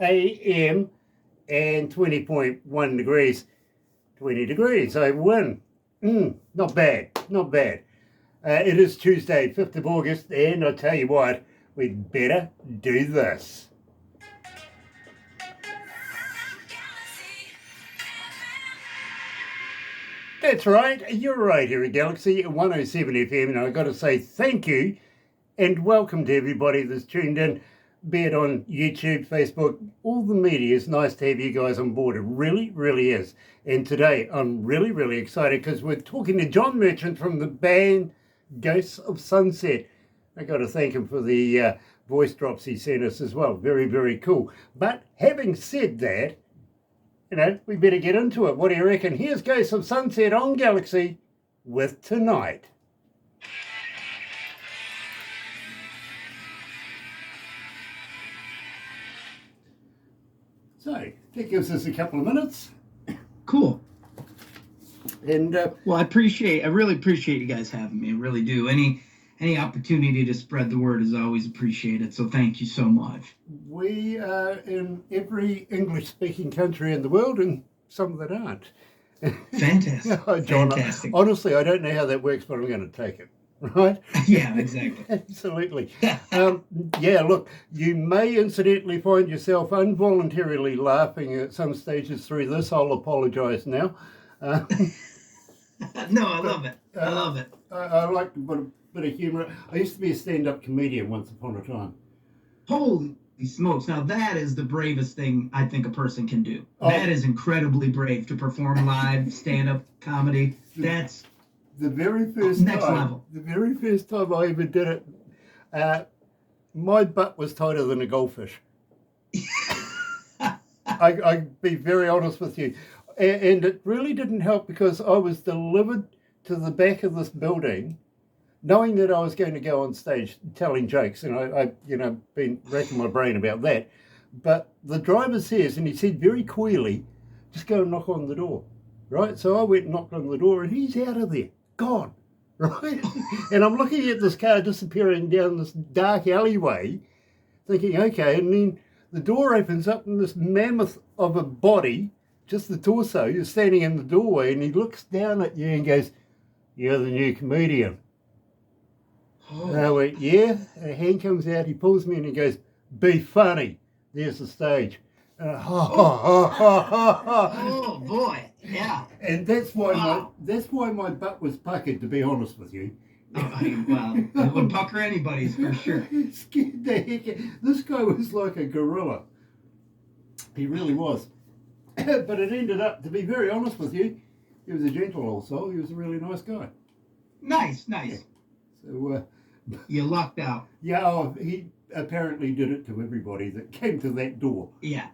a.m. and 20.1 degrees. 20 degrees over one. Not bad, not bad. It is Tuesday, 5th of August, and I tell you what, we'd better do this. That's right, you're right here at Galaxy 107 FM, and I've got to say thank you and welcome to everybody that's tuned in, be it on YouTube, Facebook, all the media. It's nice to have you guys on board. It really, really is. And today I'm really, really excited because we're talking to John Merchant from the band Ghosts of Sunset. I got to thank him for the voice drops he sent us as well. Very, very cool. But having said that, we better get into it. What do you reckon? Here's Ghosts of Sunset on Galaxy with Tonight. So, that gives us a couple of minutes. Cool. And well, I really appreciate you guys having me. I really do. Any opportunity to spread the word is always appreciated. So thank you so much. We are in every English-speaking country in the world, and some that aren't. Fantastic. John, Fantastic. Honestly, I don't know how that works, but I'm going to take it. Right? Yeah, exactly. Absolutely. Look, you may incidentally find yourself involuntarily laughing at some stages through this. I'll apologise now. No, I love it. I love it. I like to put a bit of humour. I used to be a stand-up comedian once upon a time. Holy smokes. Now, that is the bravest thing I think a person can do. That is incredibly brave to perform live stand-up comedy. That's the very first next level. The very first time I ever did it, my butt was tighter than a goldfish. I'd be very honest with you. And it really didn't help because I was delivered to the back of this building knowing that I was going to go on stage telling jokes. And I been racking my brain about that. But the driver says, and he said very coyly, just go and knock on the door. Right? So I went and knocked on the door and he's out of there. Gone, right? And I'm looking at this car disappearing down this dark alleyway, thinking, okay, and then the door opens up and this mammoth of a body, just the torso, is standing in the doorway and he looks down at you and goes, you're the new comedian. Oh. And I went, yeah. And a hand comes out, he pulls me and he goes, be funny. There's the stage. And oh boy, yeah. And that's why my butt was puckered, to be honest with you. Well, it would pucker anybody's for sure. It scared the heck. This guy was like a gorilla. He really was. But it ended up, to be very honest with you, he was a gentle old soul. He was a really nice guy. Nice. Yeah. So you lucked out. Yeah, he apparently did it to everybody that came to that door. Yeah.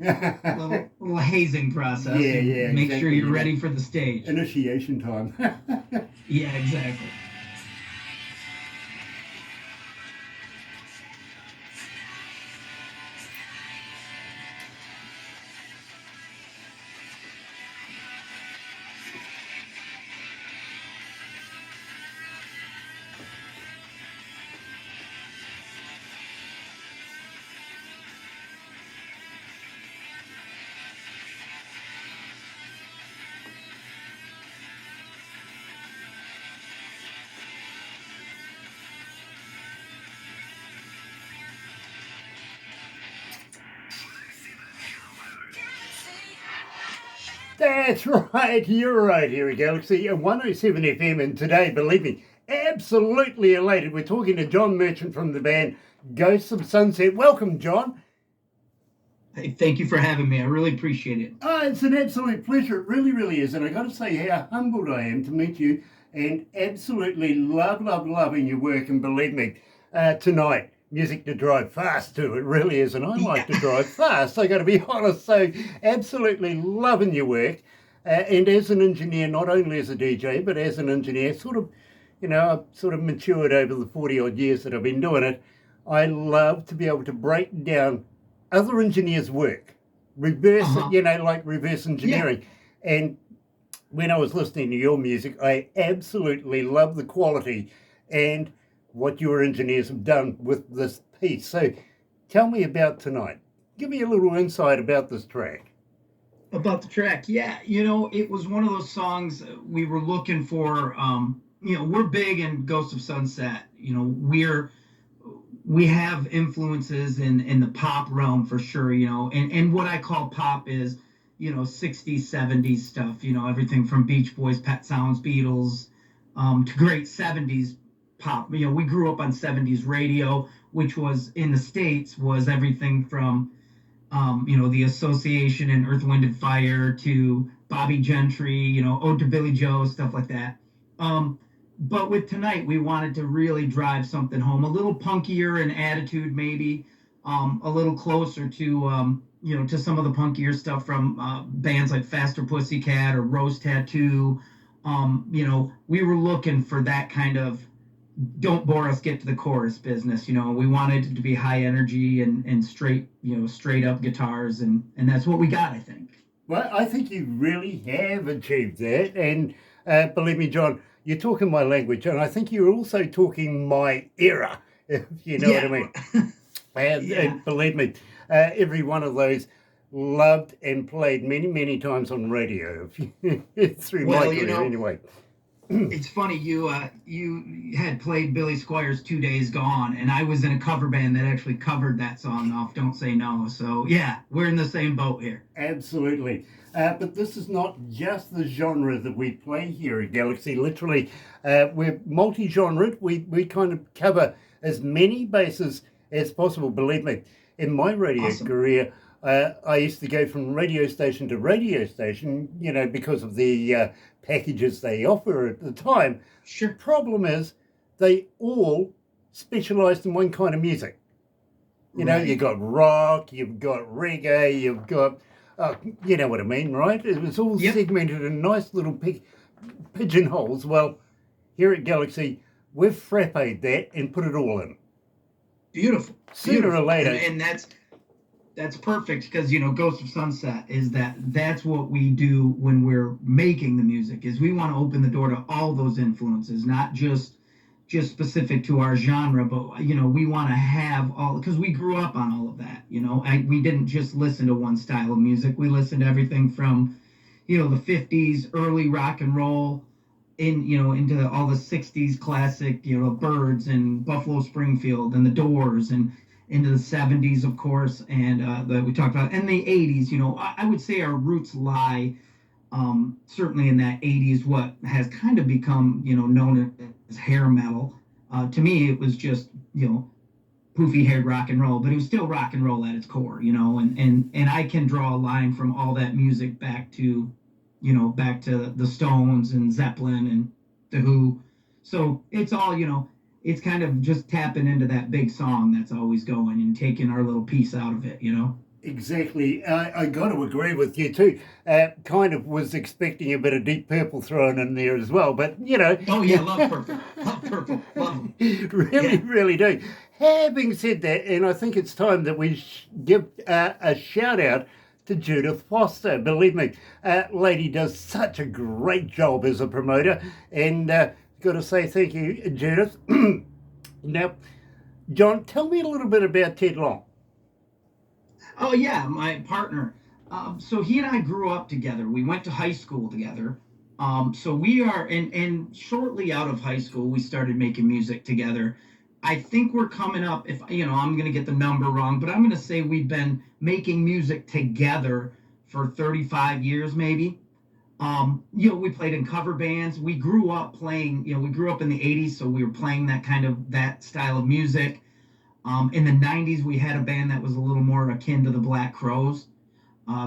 little hazing process. Yeah. Make sure you're ready for the stage. Initiation time. Yeah, exactly. That's right, you're right here at Galaxy 107 FM, and today, believe me, absolutely elated. We're talking to John Merchant from the band Ghosts of Sunset. Welcome, John. Hey, thank you for having me. I really appreciate it. Oh, it's an absolute pleasure. It really, really is. And I got to say how humbled I am to meet you and absolutely loving your work. And believe me, tonight, music to drive fast to. It really is. And I like to drive fast. I got to be honest. So absolutely loving your work. And as an engineer, not only as a DJ, but as an engineer, I've sort of matured over the 40 odd years that I've been doing it. I love to be able to break down other engineers' work, reverse engineering. Yeah. And when I was listening to your music, I absolutely love the quality and what your engineers have done with this piece. So tell me about tonight. give me a little insight about this track. About the track, yeah, it was one of those songs we were looking for. We're big in Ghost of Sunset. We have influences in the pop realm for sure. And what I call pop is 60s, 70s stuff. Everything from Beach Boys, Pet Sounds, Beatles, to great 70s pop. We grew up on 70s radio, which was in the States was everything from the Association and Earth, Wind and Fire to Bobby Gentry, Ode to Billy Joe, stuff like that. But with tonight, we wanted to really drive something home, a little punkier in attitude, maybe, a little closer to, to some of the punkier stuff from bands like Faster Pussycat or Rose Tattoo. We were looking for that kind of don't bore us, get to the chorus business. We wanted it to be high energy and straight, straight up guitars, and that's what we got, I think. Well, I think you really have achieved that, and believe me, John, you're talking my language, and I think you're also talking my era, if you know what I mean. And believe me, every one of those loved and played many, many times on radio through my career, anyway. It's funny, you had played Billy Squier's 2 Days Gone, and I was in a cover band that actually covered that song off Don't Say No. So yeah, we're in the same boat here. Absolutely. But this is not just the genre that we play here at Galaxy. Literally, we're multi-genre. We kind of cover as many bases as possible. Believe me, in my radio career, I used to go from radio station to radio station, because of the packages they offer at the time. Sure. The problem is they all specialised in one kind of music. You've got rock, you've got reggae, you've got, you know what I mean, right? It was all segmented in nice little pigeonholes. Well, here at Galaxy, we've frapped that and put it all in. Beautiful. Sooner or later. And that's perfect because, Ghost of Sunset is that's what we do when we're making the music is we want to open the door to all those influences, not just specific to our genre, but, we want to have all, because we grew up on all of that, we didn't just listen to one style of music. We listened to everything from, the 50s, early rock and roll, into all the 60s classic, Byrds and Buffalo Springfield and the Doors and into the 70s, of course, and that we talked about, and the 80s. I would say our roots lie certainly in that 80s, what has kind of become, known as hair metal. To me, it was just, poofy-haired rock and roll, but it was still rock and roll at its core, and I can draw a line from all that music back to the Stones and Zeppelin and The Who. So it's all, it's kind of just tapping into that big song that's always going and taking our little piece out of it, Exactly. I got to agree with you too. Kind of was expecting a bit of Deep Purple thrown in there as well, but Oh yeah, love Purple. Love Purple. Love them. Really do. Having said that, and I think it's time that we give a shout out to Judith Foster. Believe me, lady does such a great job as a promoter, and got to say thank you, Judith. Now, John, tell me a little bit about Ted Long. Oh yeah, my partner. So he and I grew up together. We went to high school together. So we are, and shortly out of high school, we started making music together. I think we're coming up, if I'm going to get the number wrong, but I'm going to say we've been making music together for 35 years, maybe. We played in cover bands. We grew up playing, we grew up in the 80s, so we were playing that style of music. In the 90s, we had a band that was a little more akin to the Black Crowes,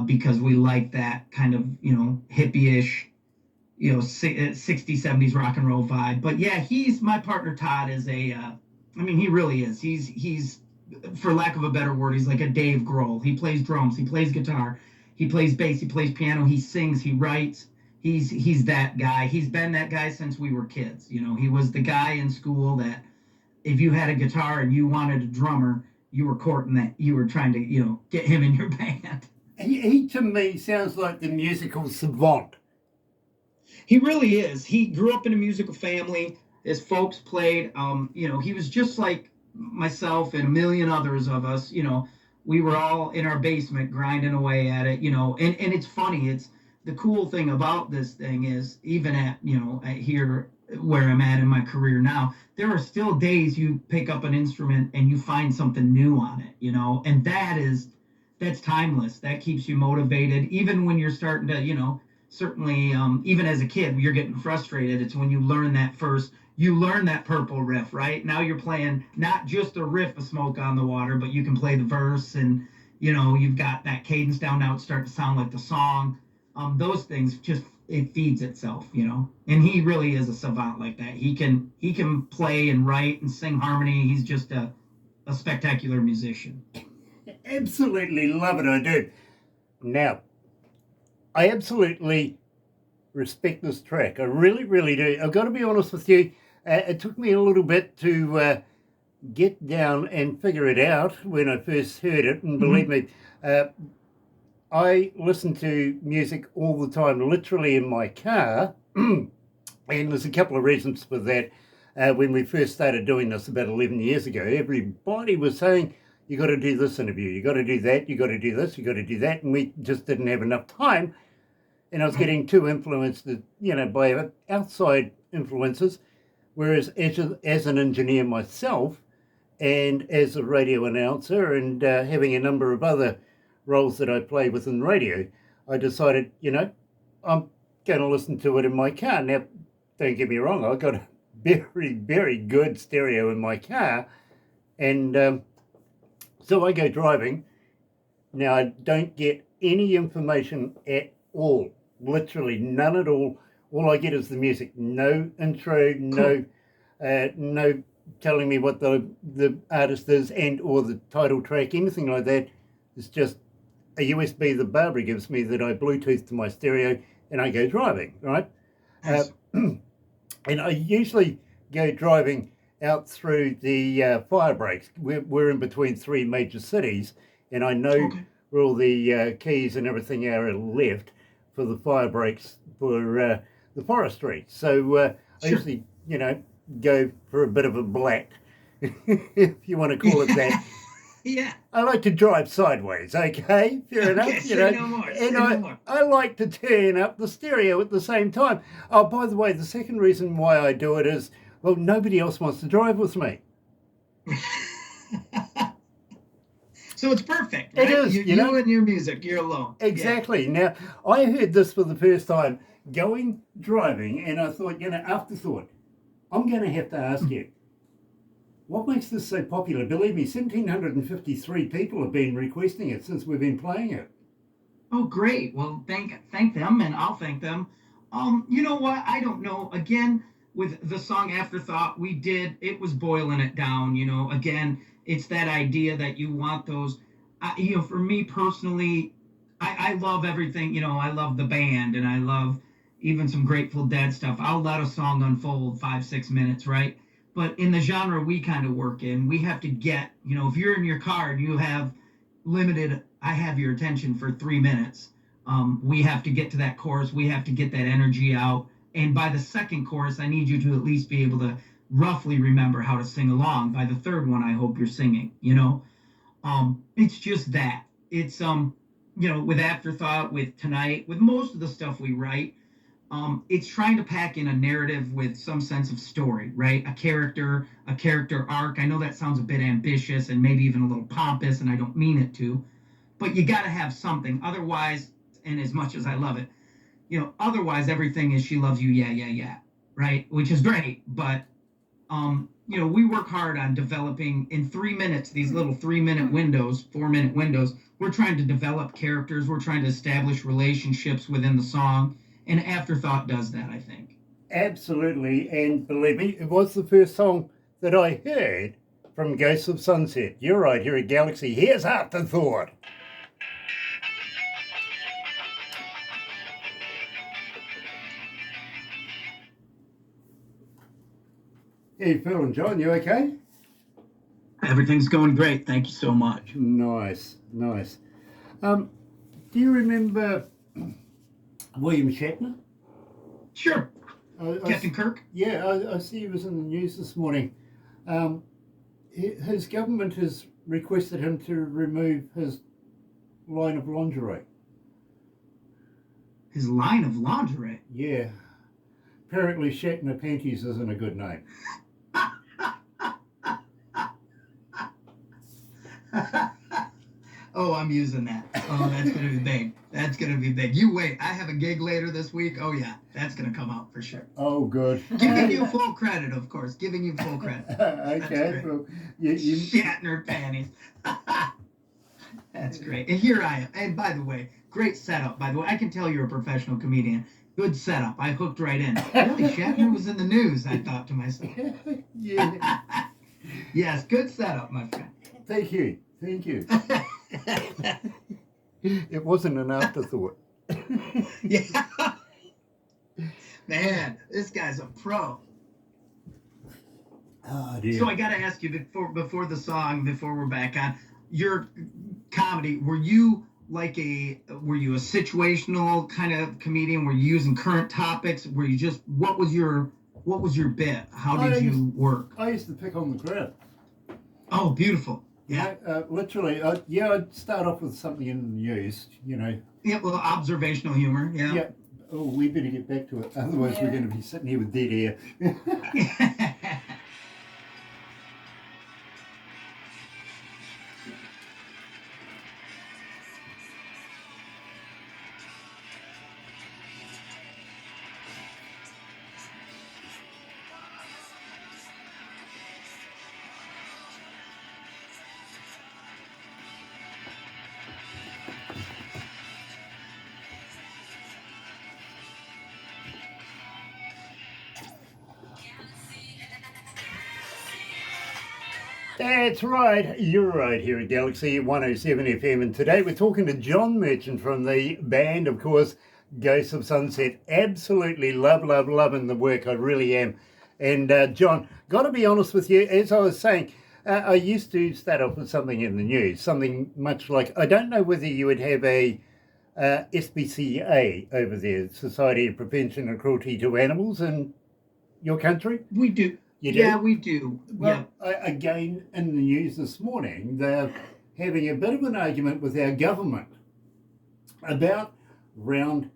because we liked that kind of, hippie-ish, 60s, 70s rock and roll vibe. But yeah, my partner Todd is he really is. He's, for lack of a better word, he's like a Dave Grohl. He plays drums, he plays guitar, he plays bass, he plays piano, he sings, he writes. He's that guy. He's been that guy since we were kids. He was the guy in school that if you had a guitar and you wanted a drummer, you were courting that. You were trying to, get him in your band. He to me sounds like the musical savant. He really is. He grew up in a musical family. His folks played. He was just like myself and a million others of us. we were all in our basement grinding away at it, and it's funny. It's the cool thing about this thing is even at here where I'm at in my career now, there are still days you pick up an instrument and you find something new on it, and that's timeless. That keeps you motivated even when you're starting to, certainly, even as a kid, you're getting frustrated. It's when you learn that purple riff, right? Now you're playing not just a riff of Smoke on the Water, but you can play the verse, and you've got that cadence down. Now it's starting to sound like the song. Those things just, it feeds itself, and he really is a savant like that. He can play and write and sing harmony. He's just a spectacular musician. Absolutely love it, I do. Now, I absolutely respect this track. I really, really do. I've got to be honest with you. It took me a little bit to get down and figure it out when I first heard it. And believe me, I listen to music all the time, literally in my car. And there's a couple of reasons for that. When we first started doing this about 11 years ago, everybody was saying, you got to do this interview, you got to do that, you got to do this, you got to do that. And we just didn't have enough time. And I was getting too influenced, by outside influences. Whereas as an engineer myself and as a radio announcer and having a number of other roles that I play within radio, I decided, I'm going to listen to it in my car. Now, don't get me wrong, I've got a very, very good stereo in my car. And so I go driving. Now, I don't get any information at all, literally none at all. All I get is the music. No intro, no telling me what the artist is and or the title track, anything like that. It's just a USB that Barbara gives me that I Bluetooth to my stereo and I go driving, right? Nice. And I usually go driving out through the fire breaks. We're in between three major cities, and I know where all the keys and everything are left for the fire breaks for the forestry. So I usually, go for a bit of a black, if you want to call it that. Yeah. I like to drive sideways, okay? Fair enough, No more. And I like to turn up the stereo at the same time. Oh, by the way, the second reason why I do it is, well, nobody else wants to drive with me. So it's perfect, right? It is, you and your music, you're alone. Exactly. Yeah. Now, I heard this for the first time driving, and I thought, afterthought, I'm going to have to ask you, what makes this so popular? Believe me, 1,753 people have been requesting it since we've been playing it. Oh, great. Well, thank them, and I'll thank them. You know what? I don't know. Again, with the song Afterthought, it was boiling it down, Again, it's that idea that you want those, for me personally, I love everything, I love the band, and I love even some Grateful Dead stuff. I'll let a song unfold 5-6 minutes, right? But in the genre we kind of work in, we have to get, if you're in your car and you have I have your attention for 3 minutes. We have to get to that chorus. We have to get that energy out. And by the second chorus, I need you to at least be able to roughly remember how to sing along. By the third one, I hope you're singing, It's just that. It's, with Afterthought, with Tonight, with most of the stuff we write, it's trying to pack in a narrative with some sense of story, right? A character arc. I know that sounds a bit ambitious and maybe even a little pompous, and I don't mean it to, but you got to have something. Otherwise, and as much as I love it, otherwise everything is She Loves You, yeah, yeah, yeah, right? Which is great, but, we work hard on developing in 3 minutes, these little 3-minute windows, 4-minute windows. We're trying to develop characters. We're trying to establish relationships within the song. And Afterthought does that, I think. Absolutely, and believe me, it was the first song that I heard from Ghosts of Sunset. You're right, here at Galaxy. Here's Afterthought. Hey, Phil and John, you okay? Everything's going great. Thank you so much. Nice. Do you remember William Shatner? Sure. Captain Kirk? Yeah, I see he was in the news this morning. His government has requested him to remove his line of lingerie. His line of lingerie? Yeah. Apparently Shatner Panties isn't a good name. Oh, I'm using that. Oh, that's going to be big. That's going to be big. You wait. I have a gig later this week. Oh, yeah. That's going to come out for sure. Oh, good. Giving you full credit, of course. Giving you full credit. Okay. Well, you... Shatner panties. That's great. And here I am. And by the way, great setup. By the way, I can tell you're a professional comedian. Good setup. I hooked right in. Really, Shatner was in the news, I thought to myself. Yeah. Yes, good setup, my friend. Thank you. Thank you. It wasn't an afterthought. Yeah. Man, this guy's a pro. Oh, dear. So I got to ask you before the song, before we're back on, your comedy, were you a situational kind of comedian? Were you using current topics? Were you just, what was your bit? How did you work? I used to pick on the crowd. Oh, beautiful. Yeah. Literally, I'd start off with something in the news, Yeah, well, observational humor. Yeah. Yeah. Oh, we better get back to it. Otherwise, we're going to be sitting here with dead air. That's right, you're right here at Galaxy 107 FM, and today we're talking to John Merchant from the band, of course, Ghosts of Sunset. Absolutely loving the work, I really am. And John, got to be honest with you, as I was saying, I used to start off with something in the news, something much like, I don't know whether you would have a SPCA over there, Society of Prevention of Cruelty to Animals in your country? We do. You do? Yeah, we do. Well, again, in the news this morning, they're having a bit of an argument with our government about round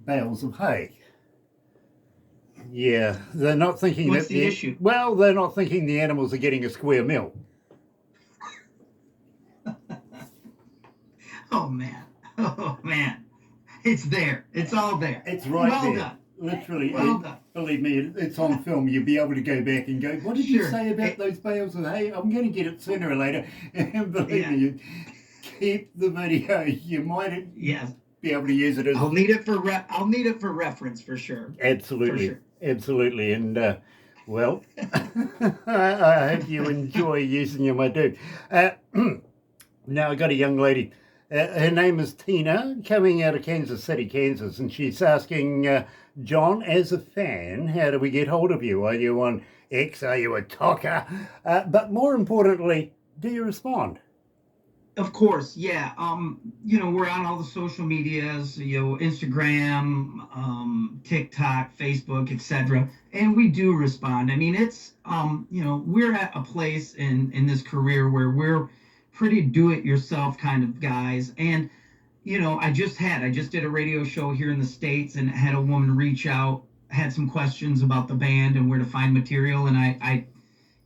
bales of hay. Yeah, they're not thinking What's the issue? Well, they're not thinking the animals are getting a square meal. Oh, man. It's there. It's all there. It's right well there. Done. Literally, well done. Believe me, it's on film. You'll be able to go back and go, what did you say about those bales of hay? I'm going to get it sooner or later. And believe me, you keep the video. You might be able to use it as... I'll need it for reference for sure. Absolutely. For sure. Absolutely. And, well, I hope you enjoy using them. I do. Now, I got a young lady. Her name is Tina, coming out of Kansas City, Kansas, and she's asking, John, as a fan, how do we get hold of you? Are you on X? Are you a talker? But more importantly, do you respond? Of course, yeah. We're on all the social medias, Instagram, TikTok, Facebook, etc. And we do respond. I mean, it's, we're at a place in this career where we're pretty do-it-yourself kind of guys. And, I just did a radio show here in the States and had a woman reach out, had some questions about the band and where to find material. And I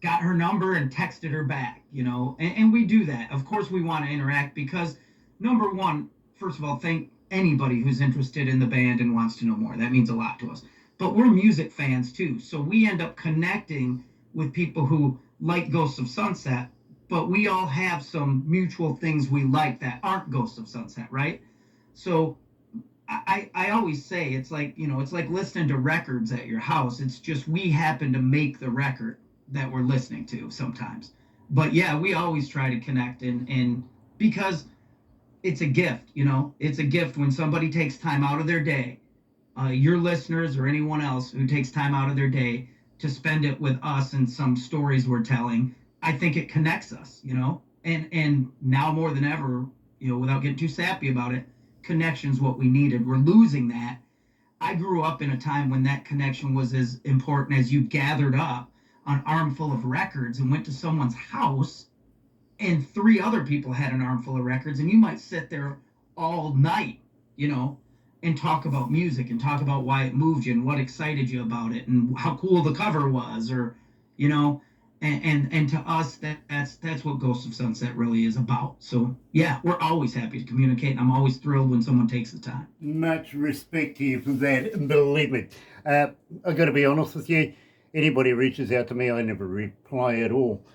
got her number and texted her back, and we do that. Of course, we want to interact because, number one, first of all, thank anybody who's interested in the band and wants to know more. That means a lot to us. But we're music fans, too. So we end up connecting with people who like Ghosts of Sunset, but we all have some mutual things we like that aren't Ghosts of Sunset, right? So I always say it's like listening to records at your house. It's just we happen to make the record that we're listening to sometimes. But yeah, we always try to connect and because it's a gift, it's a gift when somebody takes time out of their day, your listeners or anyone else who takes time out of their day to spend it with us and some stories we're telling. I think it connects us, and now more than ever, without getting too sappy about it, connection's what we needed. We're losing that. I grew up in a time when that connection was as important as you gathered up an armful of records and went to someone's house and three other people had an armful of records, and you might sit there all night, you know, and talk about music and talk about why it moved you and what excited you about it and how cool the cover was, or, you know, and to us that's what Ghost of Sunset really is about. So yeah, we're always happy to communicate, and I'm always thrilled when someone takes the time. Much respect to you for that. And believe me, I've got to be honest with you. Anybody reaches out to me, I never reply at all.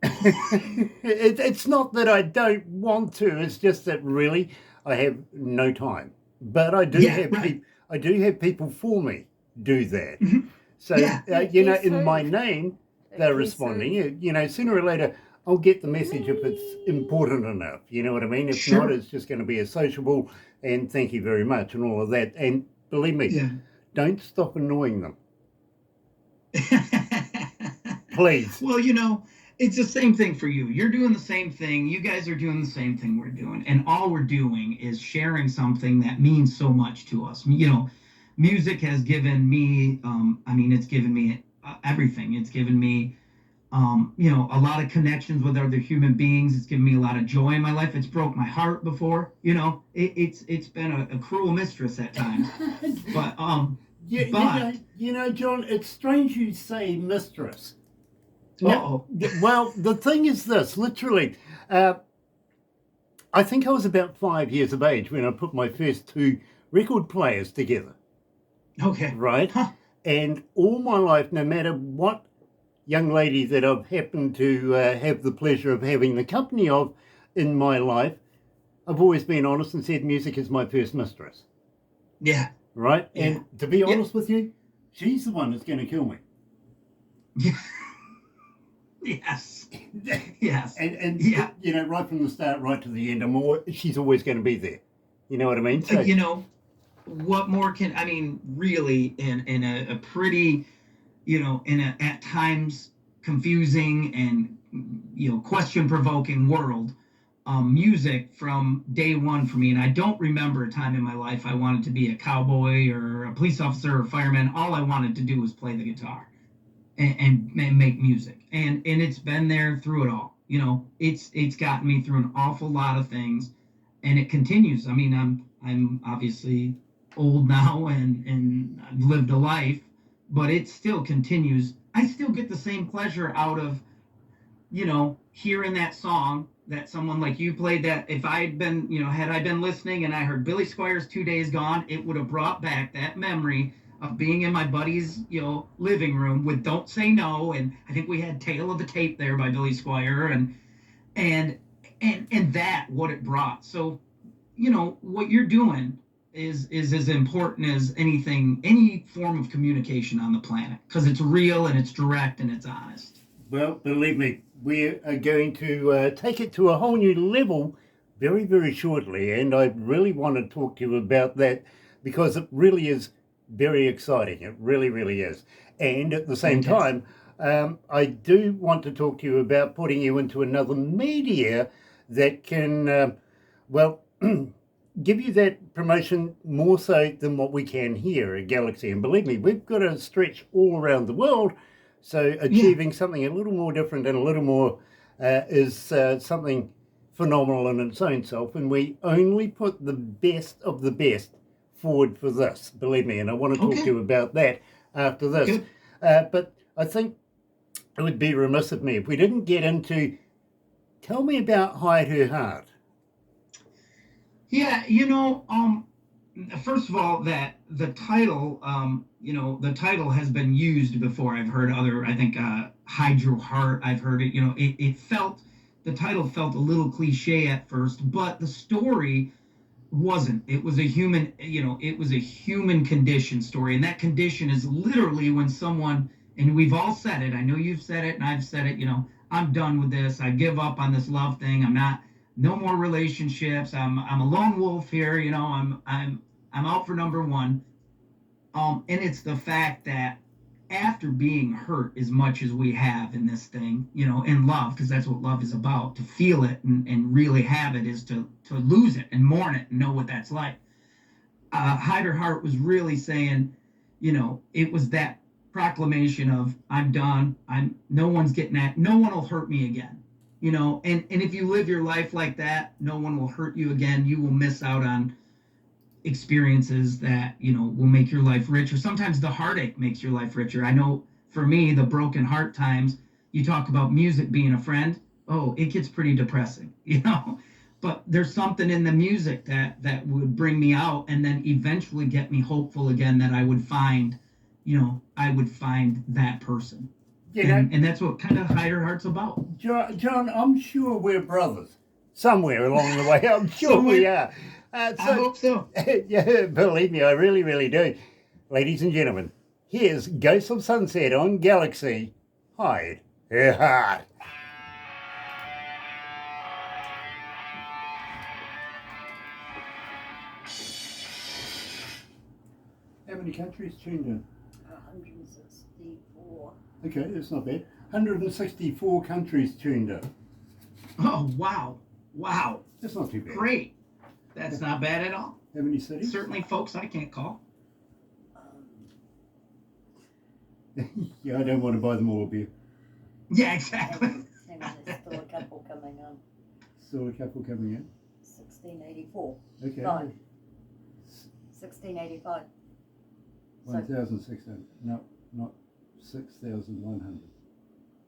It's not that I don't want to. It's just that really I have no time. But I do Yeah, have right. I do have people for me do that. Mhm. So Yeah. you know, Okay, in my so name, they're okay, responding. so You know, sooner or later, I'll get the message if it's important enough. You know what I mean? If not, Sure. it's just going to be a sociable and thank you very much and all of that. And believe me, Yeah. don't stop annoying them, please. Well, you know, it's the same thing for you. You're doing the same thing. You guys are doing the same thing we're doing. And all we're doing is sharing something that means so much to us. You know, music has given me, I mean, it's given me everything. It's given me, you know, a lot of connections with other human beings. It's given me a lot of joy in my life. It's broke my heart before. You know, it's been a cruel mistress at times. But, but, You know, John, it's strange you say mistress. Now, oh, well, the thing is this, literally, I think I was about 5 years of age when I put my first two record players together, okay. right? Huh. And all my life, no matter what young lady that I've happened to have the pleasure of having the company of in my life, I've always been honest and said music is my first mistress, Yeah. right? Yeah. And to be Yeah. honest with you, she's the one that's going to kill me. Yes. Yes. And Yeah. you know, right from the start, right to the end, she's always going to be there. You know what I mean? So, You know, what more can, I mean, really, in a pretty, you know, in a at times confusing and, you know, question provoking world, music from day one for me, and I don't remember a time in my life I wanted to be a cowboy or a police officer or a fireman. All I wanted to do was play the guitar and make music, and it's been there through it all. You know, it's gotten me through an awful lot of things, and it continues. I mean, I'm obviously old now, and I've lived a life, but it still continues. I still get the same pleasure out of, you know, hearing that song that someone like you played. That if I'd been, you know, had I been listening and I heard Billy Squire's 2 Days Gone, it would have brought back that memory of being in my buddy's, you know, living room with Don't Say No, and I think we had Tale of the Tape there by Billy Squire, and and that what it brought. So, you know, what you're doing is as important as anything, any form of communication on the planet, because it's real and it's direct and it's honest. well, believe me, we are going to take it to a whole new level very, very shortly. And I really want to talk to you about that because it really is very exciting. It really, really is. And at the same Fantastic. time, I do want to talk to you about putting you into another media that can, well, give you that promotion more so than what we can here at Galaxy. And believe me, we've got to stretch all around the world. So Yeah. achieving something a little more different and a little more is something phenomenal in its own self. And we only put the best of the best forward for this, believe me. And I want to talk to Okay. you about that after this. Good. But I think it would be remiss of me if we didn't get into tell me about Hide Her Heart. Yeah, you know, first of all, that the title, you know, the title has been used before. I've heard other, I think, Hide Your Heart. I've heard it. You know, it felt, the title felt a little cliche at first, but the story wasn't. It was a human, you know, it was a human condition story, and that condition is literally when someone, and we've all said it. I know you've said it, and I've said it. You know, I'm done with this. I give up on this love thing. I'm not. No more relationships. I'm a lone wolf here. You know, I'm out for number one. And it's the fact that after being hurt as much as we have in this thing, you know, in love, because that's what love is about, to feel it and really have it is to lose it and mourn it and know what that's like. Hide Her Heart was really saying, you know, it was that proclamation of I'm done. I'm no one's getting at, no one will hurt me again. you know, and if you live your life like that, no one will hurt you again. You will miss out on experiences that, you know, will make your life richer. Sometimes the heartache makes your life richer. I know for me, the broken heart times, you talk about music being a friend. Oh, it gets pretty depressing, you know. But there's something in the music that would bring me out and then eventually get me hopeful again that I would find, you know, I would find that person. You know, And that's what kind of Hider Heart's about. John, I'm sure we're brothers somewhere along the way. I'm sure we are. I hope so. Yeah, believe me, I really, really do. Ladies and gentlemen, here's Ghosts of Sunset on Galaxy. Hide her heart. How many countries tuned in? 164. Okay, that's not bad. 164 countries tuned in. Oh, wow. Wow. That's not too bad. Great. That's not bad at all. How many cities? Certainly folks I can't call. Yeah, I don't want to buy them all a beer. Yeah, exactly. And there's still a couple coming on. Still a couple coming in. 1684. Okay. Five. 1685. 1,600. No, not 6,100.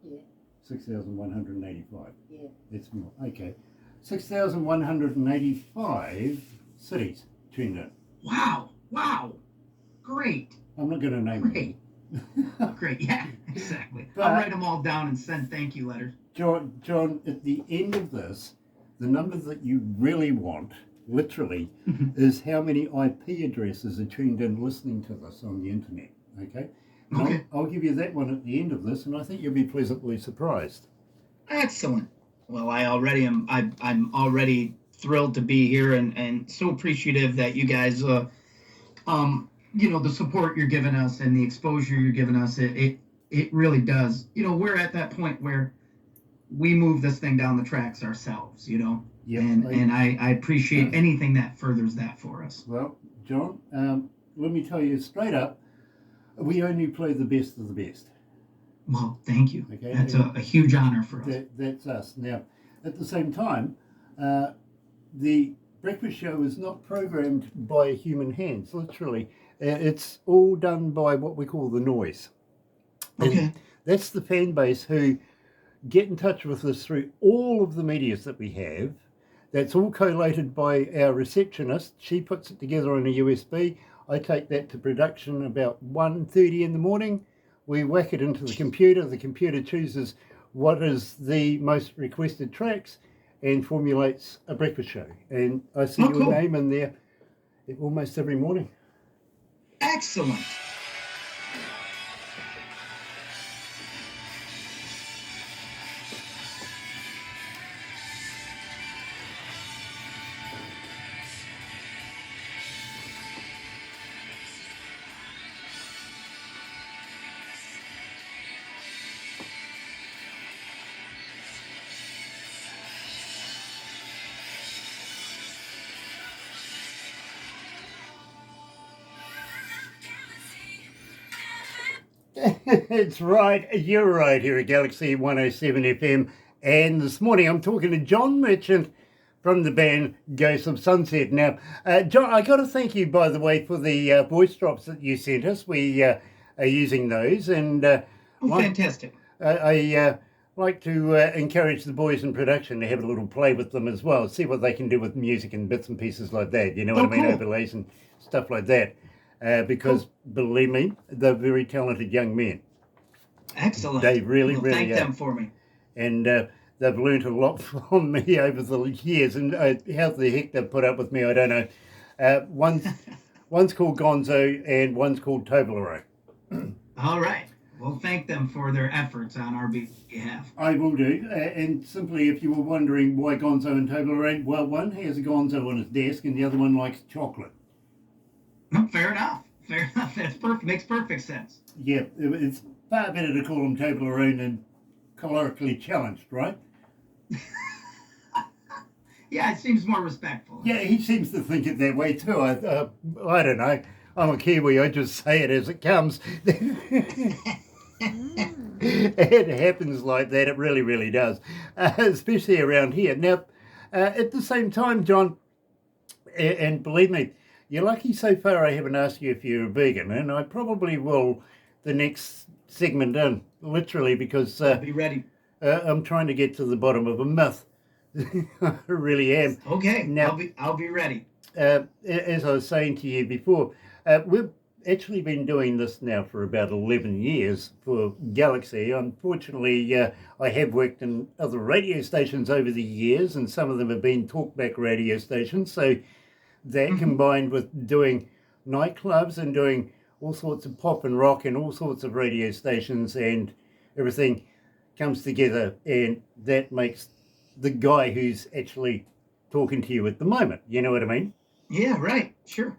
Yeah, 6,185. yeah. It's more. Okay. 6,185 cities tuned in. Wow. Wow. Great. I'm not going to name Great. them. Great. Yeah, exactly. But- I'll write them all down and send thank you letters. John, at the end of this, the number that you really want, literally, is how many IP addresses are tuned in listening to this on the internet. Okay? And Okay. I'll give you that one at the end of this, and I think you'll be pleasantly surprised. Excellent. Well, I already am. I'm already thrilled to be here and so appreciative that you guys, you know, the support you're giving us and the exposure you're giving us. It really does. You know, we're at that point where we move this thing down the tracks ourselves. You know, Yeah. and I appreciate anything that furthers that for us. Well, John, let me tell you straight up, we only play the best of the best. Well, thank you. Okay. That's a huge honor for us. That's us. Now, at the same time, the breakfast show is not programmed by human hands, literally. It's all done by what we call the noise. And Okay. that's the fan base who get in touch with us through all of the medias that we have. That's all collated by our receptionist. She puts it together on a USB. I take that to production about 1:30 in the morning. We whack it into the computer. The computer chooses what is the most requested tracks and formulates a breakfast show. And I see Oh, your cool. name in there almost every morning. Excellent. It's right, you're right here at Galaxy 107 FM. And this morning I'm talking to John Merchant from the band Ghosts of Sunset. Now, John, I got to thank you, by the way, for the voice drops that you sent us. We are using those. And Oh, fantastic. I like to encourage the boys in production to have a little play with them as well, see what they can do with music and bits and pieces like that. You know what I mean? Cool. Overlays and stuff like that. Because, believe me, they're very talented young men. Excellent. They really, Well, really thank are. them for me. And they've learnt a lot from me over the years. And how the heck they've put up with me, I don't know. One's called Gonzo and one's called Toblerone. All right. Well, thank them for their efforts on our behalf. I will do. And simply, if you were wondering why Gonzo and Toblerone, well, one has a Gonzo on his desk and the other one likes chocolate. No, fair enough. Fair enough. That's perfect. Makes perfect sense. Yeah, it's far better to call them Toblerone than calorically challenged, right? Yeah, it seems more respectful. Yeah, he seems to think it that way too. I don't know. I'm a Kiwi. I just say it as it comes. It happens like that. It really, really does, especially around here. Now, at the same time, John, and believe me, you're lucky so far I haven't asked you if you're a vegan, and I probably will the next segment in, literally, because I'll be ready. I'm trying to get to the bottom of a myth. I really am. Okay, Now, I'll be ready. as I was saying to you before, we've actually been doing this now for about 11 years for Galaxy. Unfortunately, I have worked in other radio stations over the years, and some of them have been talkback radio stations. So that combined with doing nightclubs and doing all sorts of pop and rock and all sorts of radio stations and everything comes together, and that makes the guy who's actually talking to you at the moment. You know what I mean? Yeah, right. Sure.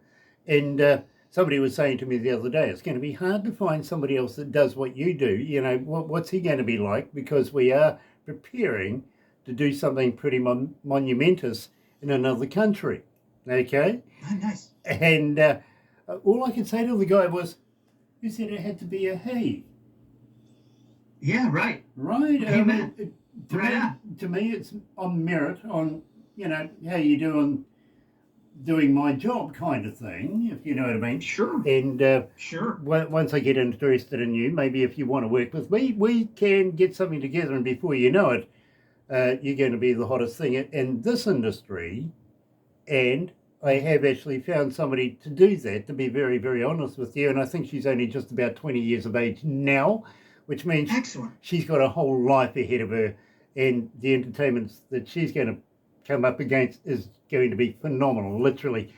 And somebody was saying to me the other day, it's going to be hard to find somebody else that does what you do. You know, what's he going to be like? Because we are preparing to do something pretty monumentous in another country. Okay? Oh, nice. And all I could say to the guy was, who said it had to be a he? Yeah, right. Right. Amen. To me, it's on merit, on, you know, how you doing doing my job kind of thing, if you know what I mean. Sure. And Sure. once I get interested in you, maybe if you want to work with me, we can get something together, and before you know it, you're going to be the hottest thing in this industry. And I have actually found somebody to do that, to be very, very honest with you. And I think she's only just about 20 years of age now, which means Excellent. she's got a whole life ahead of her. And the entertainments that she's going to come up against is going to be phenomenal, literally.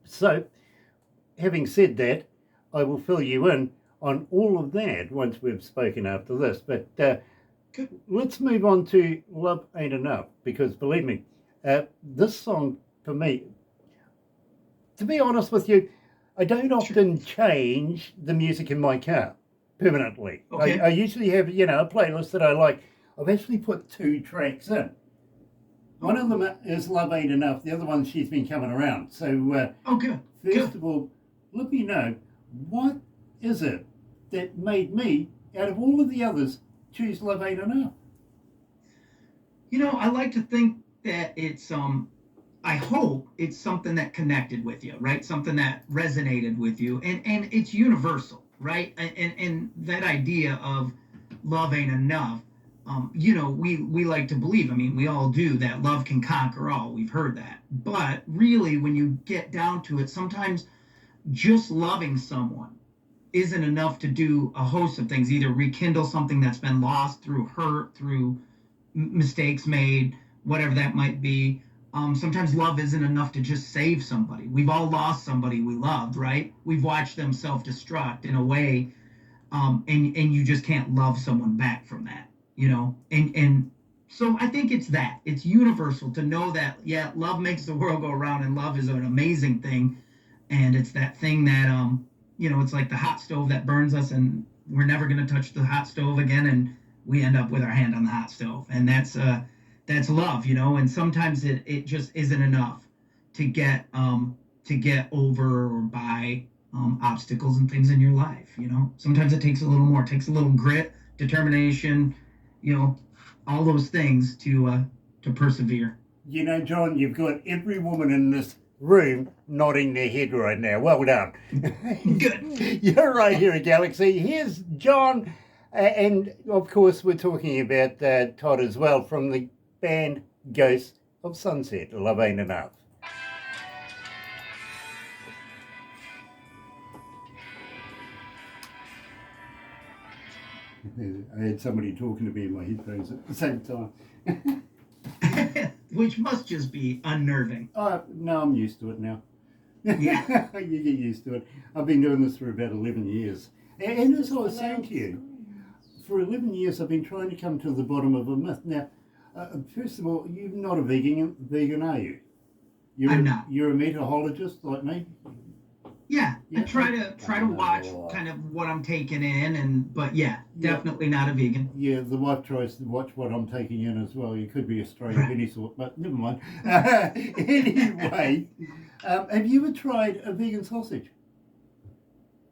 So, having said that, I will fill you in on all of that once we've spoken after this. But Good. Let's move on to Love Ain't Enough, because believe me, this song, for me, to be honest with you, I don't often change the music in my car permanently. Okay. I usually have, you know, a playlist that I like. I've actually put 2 tracks in. One of them is Love Ain't Enough. The other one, She's Been Coming Around. So, Good. first of all, let me know, what is it that made me, out of all of the others, choose Love Ain't Enough? You know, I like to think that it's I hope it's something that connected with you, right? Something that resonated with you, and it's universal, right? And that idea of love ain't enough. You know, we like to believe, I mean, we all do, that love can conquer all. We've heard that. But really, when you get down to it, sometimes just loving someone isn't enough to do a host of things, either rekindle something that's been lost through hurt, through mistakes made, whatever that might be. Sometimes love isn't enough to just save somebody. We've all lost somebody we loved, right? We've watched them self-destruct in a way, and you just can't love someone back from that, you know? And so I think it's that. It's universal to know that, yeah, love makes the world go around, and love is an amazing thing. And it's that thing that, you know, it's like the hot stove that burns us, and we're never going to touch the hot stove again, and we end up with our hand on the hot stove. And that's love, you know. And sometimes it just isn't enough to get over or by obstacles and things in your life, you know. Sometimes it takes a little more. It takes a little grit, determination, you know, all those things to persevere. You know, John, you've got every woman in this room nodding their head right now. Well done. Good. You're right here at Galaxy. Here's John, and of course we're talking about Todd as well, from the band Ghosts of Sunset. Love Ain't Enough. I had somebody talking to me in my headphones at the same time. Which must just be unnerving. No, I'm used to it now. Yeah. You get used to it. I've been doing this for about 11 years. And as I was saying to you, for 11 years I've been trying to come to the bottom of a myth. Now, first of all, you're not a vegan, are you? I'm not. You're a meteorologist like me? Yeah, I try to watch kind of what I'm taking in, but definitely not a vegan. Yeah, the wife tries to watch what I'm taking in as well. You could be Australian of any sort, but never mind. Anyway, have you ever tried a vegan sausage?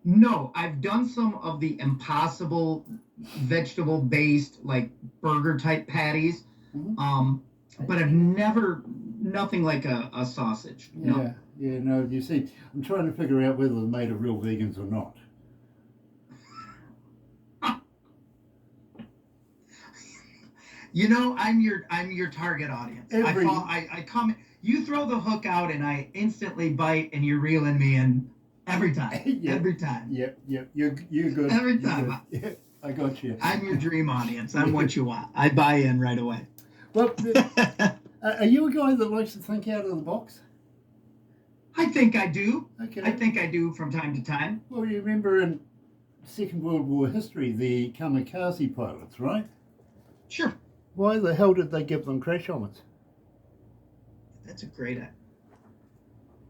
No, I've done some of the impossible vegetable based like burger type patties. Mhm. But I've never nothing like a sausage. No. Yeah, yeah, no, you see, I'm trying to figure out whether they're made of real vegans or not. You know, I'm your target audience. Every- I come you throw the hook out and I instantly bite and you're reeling me in every time. Yep. Every time. Yep, yep, you're good. Every You're time. good. Yeah, I got you. I'm your dream audience. I'm what you want. I buy in right away. Well, are you a guy that likes to think out of the box? I think I do. Okay. I think I do from time to time. Well, you remember in Second World War history, the kamikaze pilots, right? Sure. Why the hell did they give them crash helmets? That's a great idea.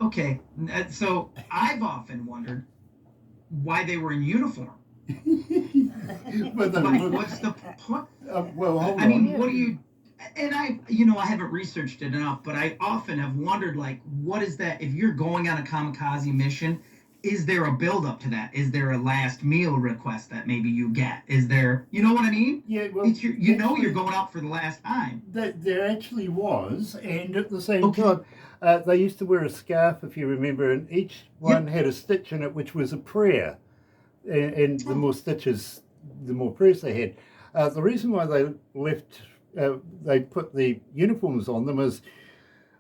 Okay, so I've often wondered why they were in uniform. But they Like, were- what's the point? well, hold I on. mean, what do you? And I haven't researched it enough, but I often have wondered, like, what is that? If you're going on a kamikaze mission, is there a build up to that? Is there a last meal request that maybe you get? Is there, you know what I mean? Yeah, well, It's you know you're going out for the last time. there actually was, and at the same Okay. time, they used to wear a scarf, if you remember, and each one had a stitch in it, which was a prayer. And the more stitches, the more prayers they had. The reason why they put the uniforms on them is,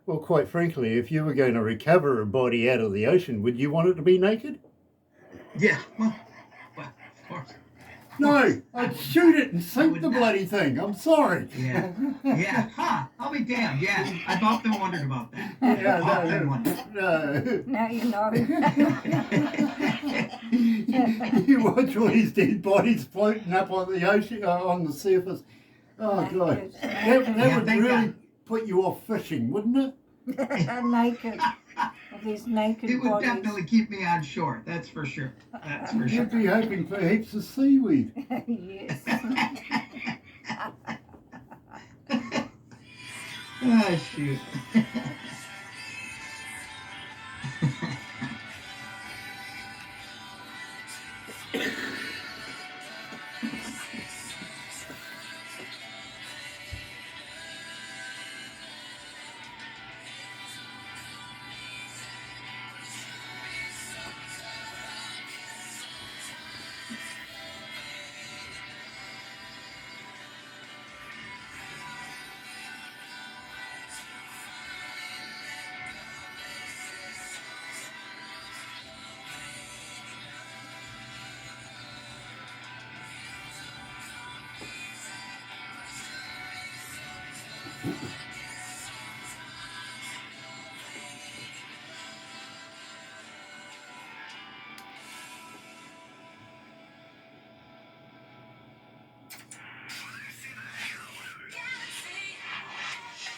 well, quite frankly, if you were going to recover a body out of the ocean, would you want it to be naked? Yeah. Well, of course. No, I'd shoot it and sink would the not. bloody thing. I'm sorry. Yeah. Yeah. Huh. I'll be damned. Yeah. I've often wondered about that. Yeah, Often wondered. no. Now you know. You watch all these dead bodies floating up on the ocean, on the surface. Oh God, that Yeah, would thank really God. put you off fishing, wouldn't it? Naked. These naked It would bodies. definitely keep me on shore. That's for sure. That's for sure. You'd be hoping for heaps of seaweed. Yes. Oh, shoot.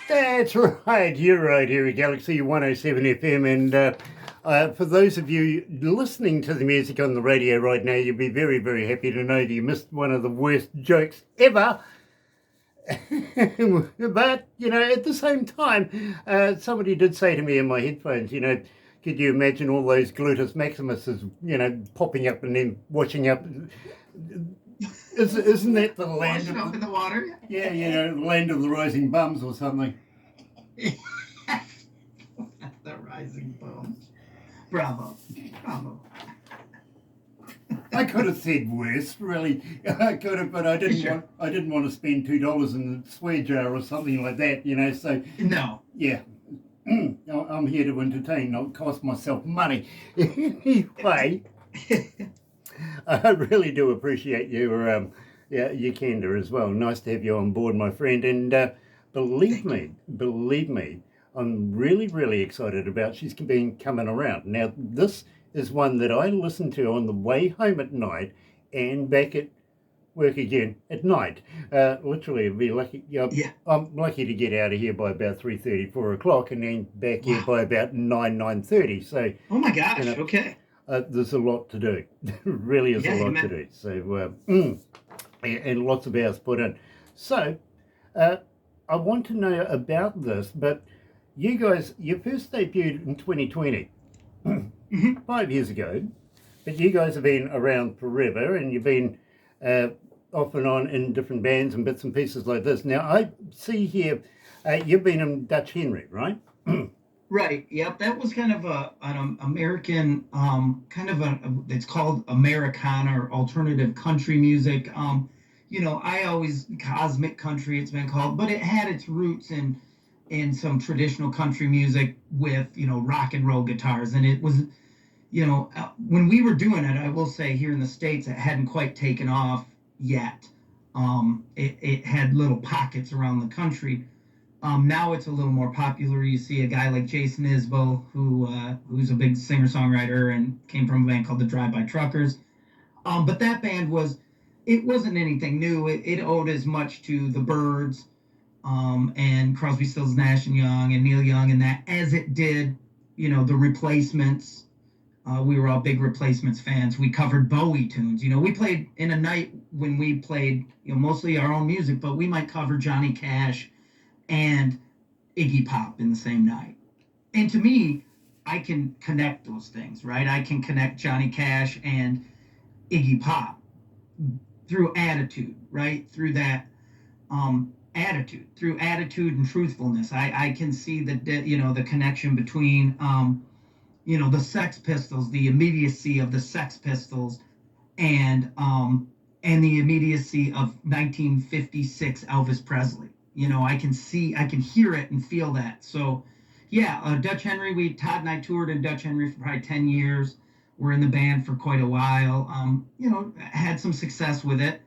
That's right, you're right here at Galaxy 107 FM, and for those of you listening to the music on the radio right now, you'll be very, very happy to know that you missed one of the worst jokes ever. But, you know, at the same time, somebody did say to me in my headphones, you know, could you imagine all those gluteus maximuses, you know, popping up and then washing up? Isn't that the land Wash it up in of the water. yeah, you know, land of the rising bums or something? The rising bums. Bravo. Bravo. I could have said worse, really. I could have, but I didn't Sure. want. I didn't want to spend $2 in the swear jar or something like that, you know. So No. yeah, I'm here to entertain, not cost myself money. Anyway, I really do appreciate your candor as well. Nice to have you on board, my friend. And believe me, I'm really, really excited about she's been coming around. Now, this is one that I listen to on the way home at night and back at work again at night. Literally, I'd be lucky. Yeah. I'm lucky to get out of here by about 3:30, 4 o'clock, and then back here by about 9:30. So Oh my gosh. You know, Okay. there's a lot to do. There really is Yeah, a lot amen. to do. So and lots of hours put in. So I want to know about this, but you guys, you first debuted in 2020, Mhm. 5 years ago. but you guys have been around forever, and you've been off and on in different bands and bits and pieces like this. Now, I see here you've been in Dutch Henry, right? Right. Yep. That was kind of an American it's called Americana or alternative country music. I always cosmic country it's been called, but it had its roots in some traditional country music with rock and roll guitars, and it was when we were doing it, I will say here in the States, it hadn't quite taken off yet. It had little pockets around the country. Now it's a little more popular. You see a guy like Jason Isbell, who's a big singer-songwriter and came from a band called the Drive-By Truckers. But that band it wasn't anything new. It owed as much to the Byrds and Crosby, Stills, Nash and Young and Neil Young and that as it did, the Replacements. We were all big Replacements fans. We covered Bowie tunes. We played in a night when we played mostly our own music, but we might cover Johnny Cash and Iggy Pop in the same night. And to me, I can connect those things, right? I can connect Johnny Cash and Iggy Pop through attitude, right? Through that through attitude and truthfulness. I can see the connection between the Sex Pistols, the immediacy of the Sex Pistols, and the immediacy of 1956 Elvis Presley. I can hear it and feel that. So, yeah, Dutch Henry. Todd and I toured in Dutch Henry for probably 10 years. We're in the band for quite a while. Had some success with it.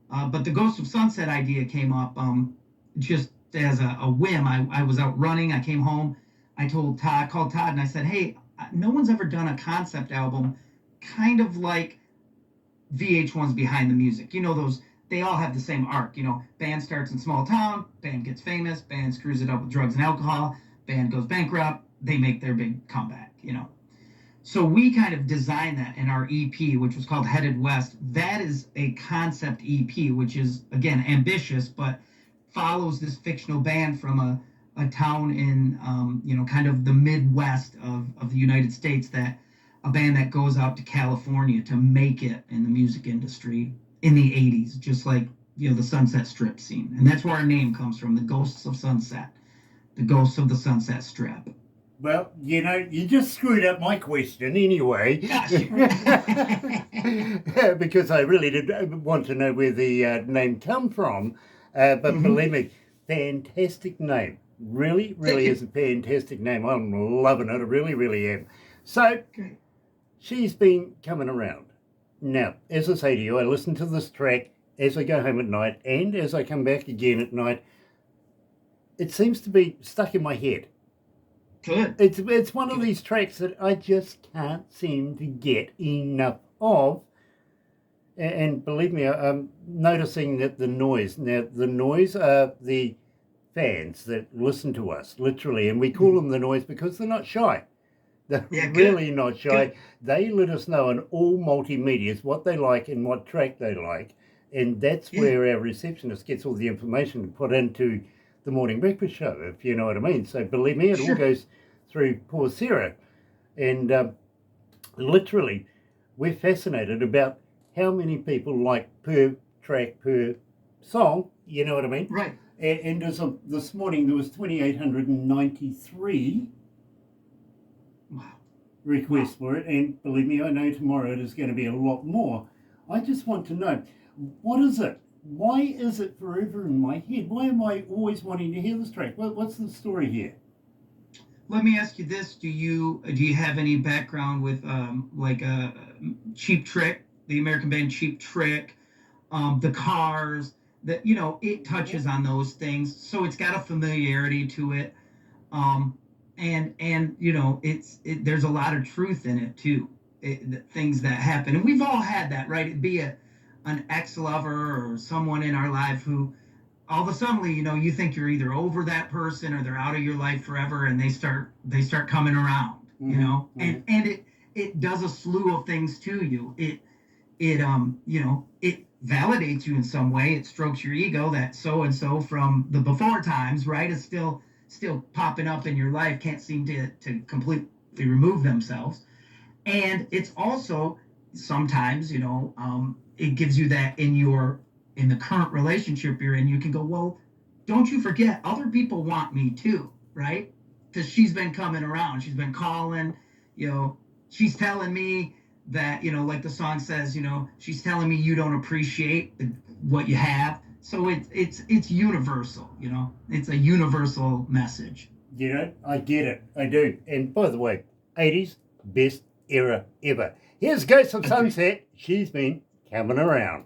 But the Ghost of Sunset idea came up just as a whim. I was out running. I came home. I called Todd, and I said, hey, no one's ever done a concept album kind of like VH1's Behind the Music. They all have the same arc. Band starts in small town, band gets famous, band screws it up with drugs and alcohol, band goes bankrupt, they make their big comeback. So we kind of designed that in our EP, which was called Headed West. That is a concept EP, which is, again, ambitious, but follows this fictional band from a town in, kind of the Midwest of the United States, a band that goes out to California to make it in the music industry in the 80s, just like, the Sunset Strip scene. And that's where our name comes from, the Ghosts of Sunset, the Ghosts of the Sunset Strip. Well, you just screwed up my question anyway. Because I really did want to know where the name come from. But believe me, fantastic name. Really, really is a fantastic name. I'm loving it. I really, really am. So, she's been coming around. Now, as I say to you, I listen to this track as I go home at night and as I come back again at night. It seems to be stuck in my head. Good. It's one of these tracks that I just can't seem to get enough of. And believe me, I'm noticing that the noise are the fans that listen to us, literally. And we call them the noise because they're not shy. They're really not shy. Good. They let us know on all multimedias what they like and what track they like. And that's where our receptionist gets all the information to put into the morning breakfast show, if you know what I mean. So believe me, it all goes through poor Sarah. And literally, we're fascinated about how many people like per track, per song, you know what I mean? Right. And as of this morning, there was 2,893 requests for it. And believe me, I know tomorrow it is going to be a lot more. I just want to know, what is it? Why is it forever in my head? Why am I always wanting to hear this track? What's the story here? Let me ask you this: Do you have any background with like a Cheap Trick, the American band Cheap Trick, the Cars? That it touches on those things, so it's got a familiarity to it, and there's a lot of truth in it too. The things that happen, and we've all had that, right? It'd be an ex-lover or someone in our life who all of a sudden, you think you're either over that person or they're out of your life forever, and they start coming around, and it does a slew of things to you. It validates you in some way. It strokes your ego that so and so from the before times, right, is still popping up in your life, can't seem to completely remove themselves. And it's also sometimes, it gives you that in the current relationship you're in, you can go, well, don't you forget, other people want me too, right? Because she's been coming around, she's been calling, she's telling me that, like the song says, she's telling me you don't appreciate what you have. So it's universal, it's a universal message. I get it. I do. And by the way, 80s, best era ever. Here's Ghost of Sunset. She's been coming around.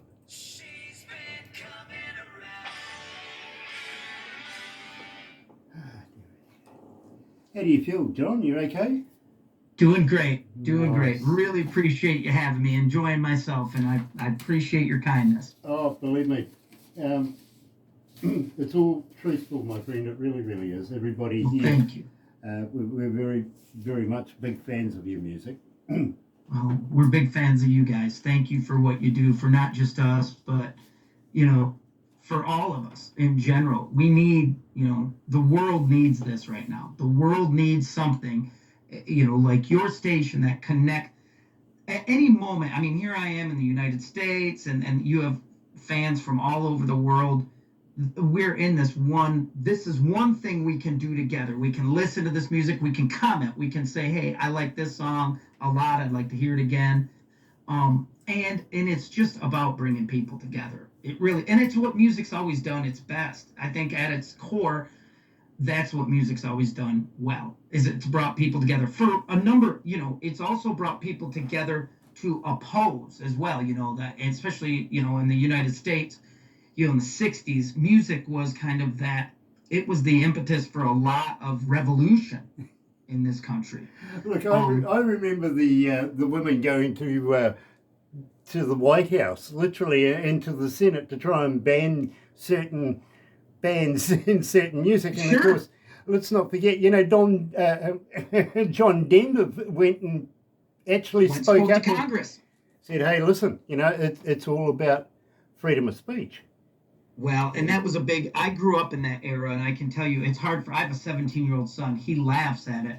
How do you feel, John? You okay? Doing great. Nice. Really appreciate you having me. Enjoying myself, and I appreciate your kindness. Oh, believe me. It's all truthful, my friend. It really, really is. Everybody Well, here. thank you. We're very, very much big fans of your music. Well, we're big fans of you guys. Thank you for what you do for not just us, but for all of us in general. We need, the world needs this right now. The world needs something, like your station that connect at any moment. I mean, here I am in the United States, and you have fans from all over the world. We're in this is one thing we can do together. We can listen to this music, we can comment, we can say, hey, I like this song a lot, I'd like to hear it again. And it's just about bringing people together. And it's what music's always done its best. I think at its core, that's what music's always done well, is it's brought people together for a number. It's also brought people together to oppose as well, that, and especially, in the United States, in the 60s, music was kind of it was the impetus for a lot of revolution in this country. Look, I remember the women going to the White House, literally, into the Senate to try and ban certain bands in certain music. And Sure. Of course, let's not forget, John Denver went and actually spoke to up and Congress. said, hey, listen, it's all about freedom of speech. Well, and that was I grew up in that era, and I can tell you, it's hard I have a 17-year-old son. He laughs at it.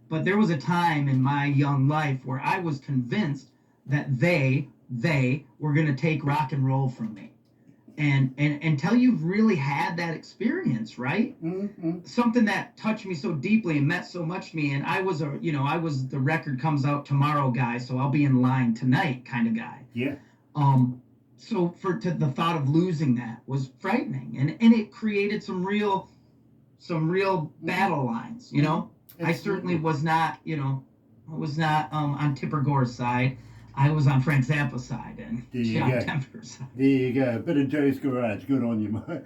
But there was a time in my young life where I was convinced that they were going to take rock and roll from me. And until you've really had that experience, right? Mm-hmm. Something that touched me so deeply and meant so much to me. And I was the record comes out tomorrow guy, so I'll be in line tonight kind of guy. Yeah. So the thought of losing that was frightening, and it created some real battle lines. I certainly was not, on Tipper Gore's side. I was on Frank Zappa's side and John Denver's side. There you go. A bit of Joe's Garage. Good on you, mate.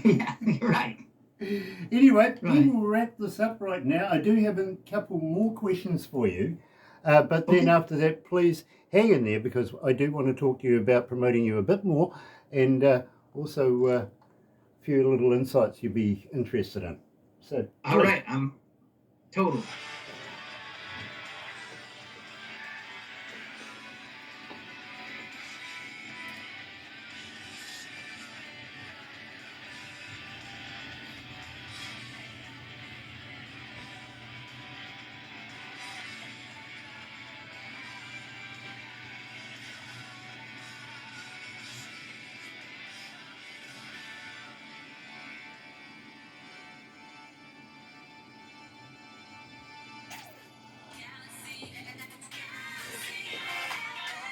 Yeah, you're right. Anyway, we will wrap this up right now. I do have a couple more questions for you. But then after that, please hang in there, because I do want to talk to you about promoting you a bit more, and also a few little insights you'd be interested in. So, all right, I'm total.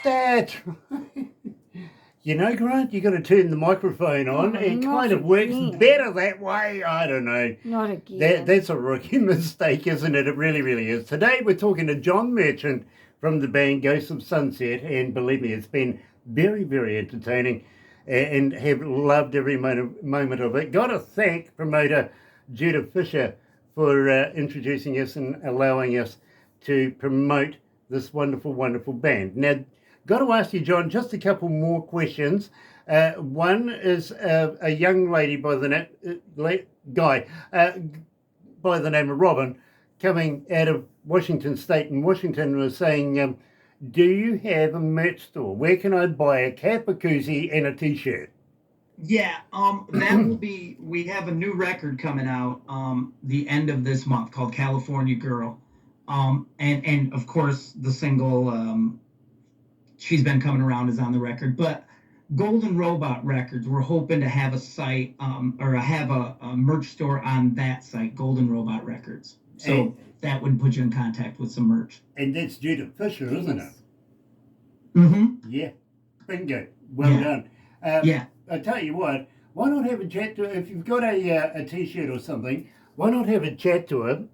That's right. Grant, you got to turn the microphone on. It kind of works better that way. I don't know. Not again. That's a rookie mistake, isn't it? It really, really is. Today we're talking to John Merchant from the band Ghosts of Sunset, and believe me, it's been very, very entertaining, and have loved every moment of it. Got to thank promoter Judah Fisher for introducing us and allowing us to promote this wonderful, wonderful band. Now, got to ask you, John, just a couple more questions. One is a young lady by the name of Robin, coming out of Washington State in Washington, was saying, do you have a merch store? Where can I buy a cap, a koozie, and a t-shirt? Yeah, that will be, we have a new record coming out the end of this month called California Girl. And of course the single she's been coming around is on the record. But Golden Robot Records, we're hoping to have a site or have a merch store on that site, Golden Robot Records. So And- that would put you in contact with some merch. And that's Judith Fisher, isn't it? Mm-hmm. Yeah. Bingo. Well Yeah. done. Yeah. I tell you what, why not have a chat to her? If you've got a T-shirt or something, why not have a chat to her?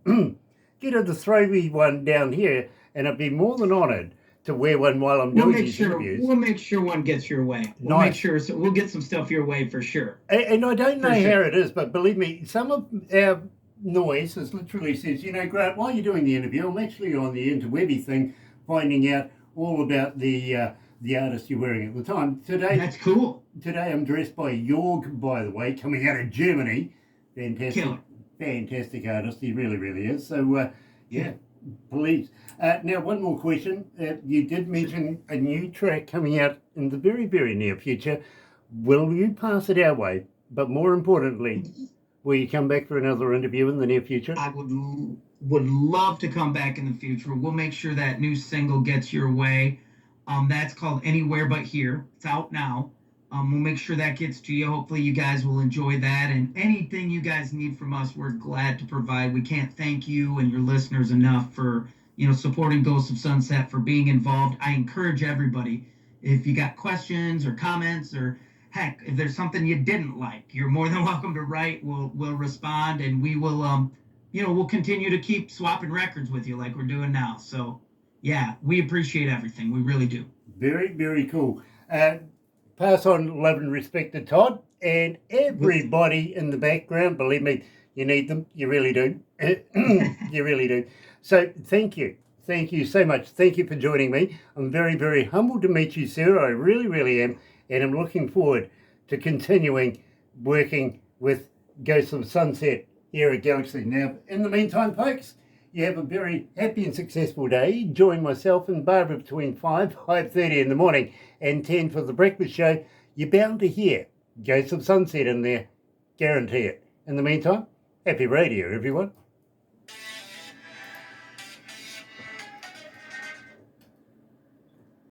Get her to throw me one down here, and I'd be more than honoured to wear one while I'm doing these interviews. We'll make sure one gets your way. We'll Nice. make sure we'll get some stuff your way for sure. And I don't know For sure. how it is, but believe me, some of our noise has literally says, Grant, while you're doing the interview, I'm actually on the interwebby thing, finding out all about the artist you're wearing at the time. That's cool. Today I'm dressed by Jorg, by the way, coming out of Germany. Fantastic. Killer. Fantastic artist. He really, really is. So, yeah, please. Now, one more question. You did mention a new track coming out in the very, very near future. Will you pass it our way? But more importantly, will you come back for another interview in the near future? I would love to come back in the future. We'll make sure that new single gets your way. That's called Anywhere But Here. It's out now. We'll make sure that gets to you. Hopefully you guys will enjoy that. And anything you guys need from us, we're glad to provide. We can't thank you and your listeners enough for, supporting Ghosts of Sunset, for being involved. I encourage everybody, if you got questions or comments, or heck, if there's something you didn't like, you're more than welcome to write. We'll respond, and we will, we'll continue to keep swapping records with you like we're doing now. So, yeah, we appreciate everything. We really do. Very, very cool. Pass on love and respect to Todd and everybody in the background. Believe me, you need them. You really do. You really do. So thank you. Thank you so much. Thank you for joining me. I'm very, very humbled to meet you, sir. I really, really am. And I'm looking forward to continuing working with Ghosts of Sunset here at Galaxy. Now, in the meantime, folks, you have a very happy and successful day. Join myself and Barbara between 5:30 in the morning and 10 for the breakfast show. You're bound to hear Ghosts of Sunset in there. Guarantee it. In the meantime, happy radio, everyone.